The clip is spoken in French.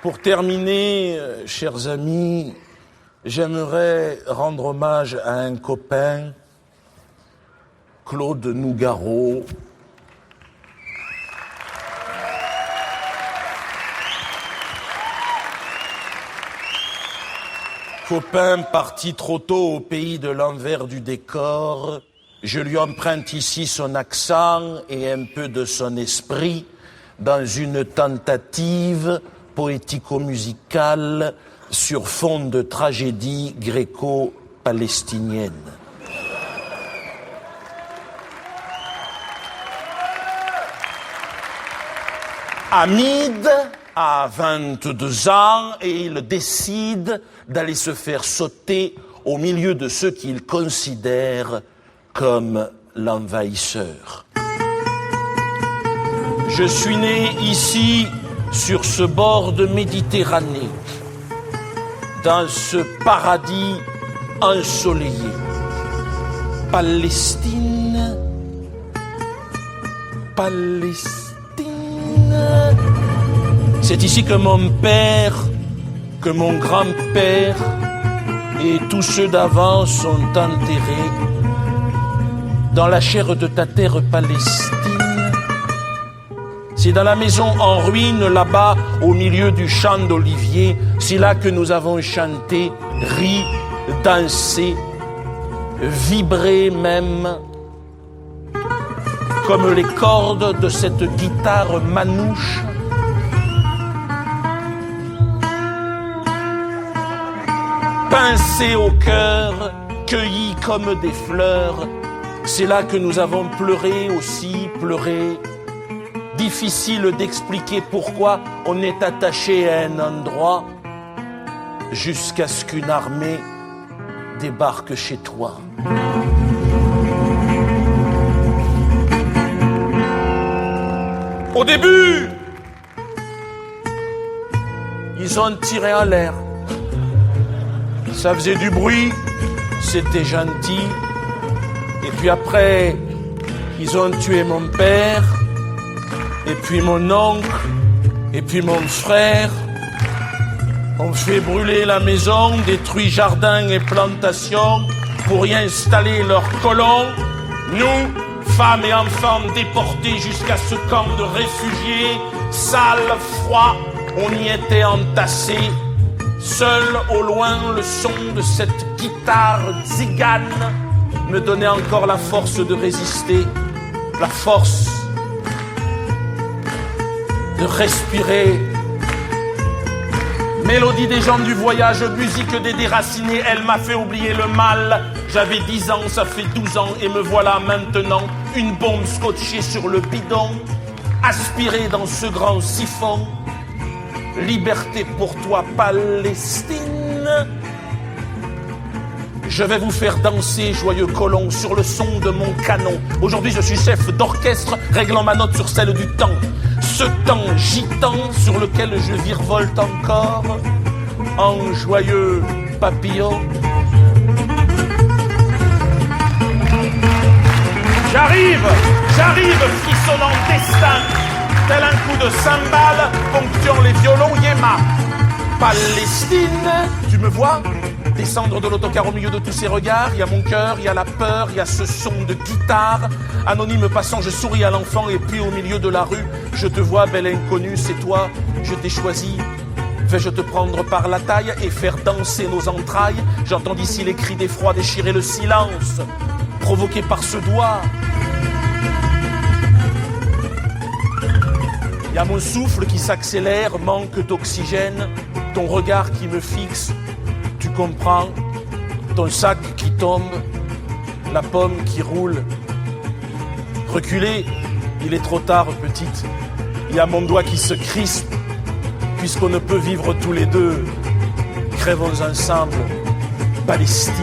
Pour terminer, chers amis, j'aimerais rendre hommage à un copain, Claude Nougaro. Copain parti trop tôt au pays de l'envers du décor, je lui emprunte ici son accent et un peu de son esprit dans une tentative poético-musicale sur fond de tragédie gréco-palestinienne. Hamid a 22 ans et il décide d'aller se faire sauter au milieu de ceux qu'il considère comme l'envahisseur. Je suis né ici, sur ce bord de Méditerranée, dans ce paradis ensoleillé. Palestine, Palestine. C'est ici que mon père, que mon grand-père et tous ceux d'avant sont enterrés dans la chair de ta terre Palestine. C'est dans la maison en ruine, là-bas, au milieu du champ d'olivier, c'est là que nous avons chanté, ri, dansé, vibré même, comme les cordes de cette guitare manouche. Pincé au cœur, cueilli comme des fleurs, c'est là que nous avons pleuré aussi, pleuré. Difficile d'expliquer pourquoi on est attaché à un endroit jusqu'à ce qu'une armée débarque chez toi. Au début, ils ont tiré en l'air. Ça faisait du bruit, c'était gentil. Et puis après, ils ont tué mon père, et puis mon oncle, et puis mon frère. On fait brûler la maison, détruit jardins et plantations pour y installer leurs colons. Nous, femmes et enfants déportés jusqu'à ce camp de réfugiés, sale, froid, on y était entassés. Seul au loin, le son de cette guitare tzigane me donnait encore la force de résister, la force de respirer. Mélodie des gens du voyage, musique des déracinés, elle m'a fait oublier le mal. J'avais 10 ans, ça fait 12 ans, et me voilà maintenant, une bombe scotchée sur le bidon, aspirée dans ce grand siphon. Liberté pour toi, Palestine. Je vais vous faire danser, joyeux colons, sur le son de mon canon. Aujourd'hui, je suis chef d'orchestre, réglant ma note sur celle du temps. Ce temps gitan sur lequel je virevolte encore, en joyeux papillon. J'arrive, frissonnant destin, tel un coup de cymbale, ponctuant les violons Yéma. Palestine, tu me vois descendre de l'autocar au milieu de tous ces regards. Il y a mon cœur, il y a la peur, il y a ce son de guitare. Anonyme passant, je souris à l'enfant, et puis au milieu de la rue, je te vois, belle inconnue, c'est toi, je t'ai choisi. Vais-je te prendre par la taille et faire danser nos entrailles? J'entends d'ici les cris d'effroi déchirer le silence, provoqué par ce doigt. Il y a mon souffle qui s'accélère, manque d'oxygène, ton regard qui me fixe, tu comprends, ton sac qui tombe, la pomme qui roule. Reculez, il est trop tard, petite. Il y a mon doigt qui se crispe, puisqu'on ne peut vivre tous les deux. Crèvons ensemble, Palestine.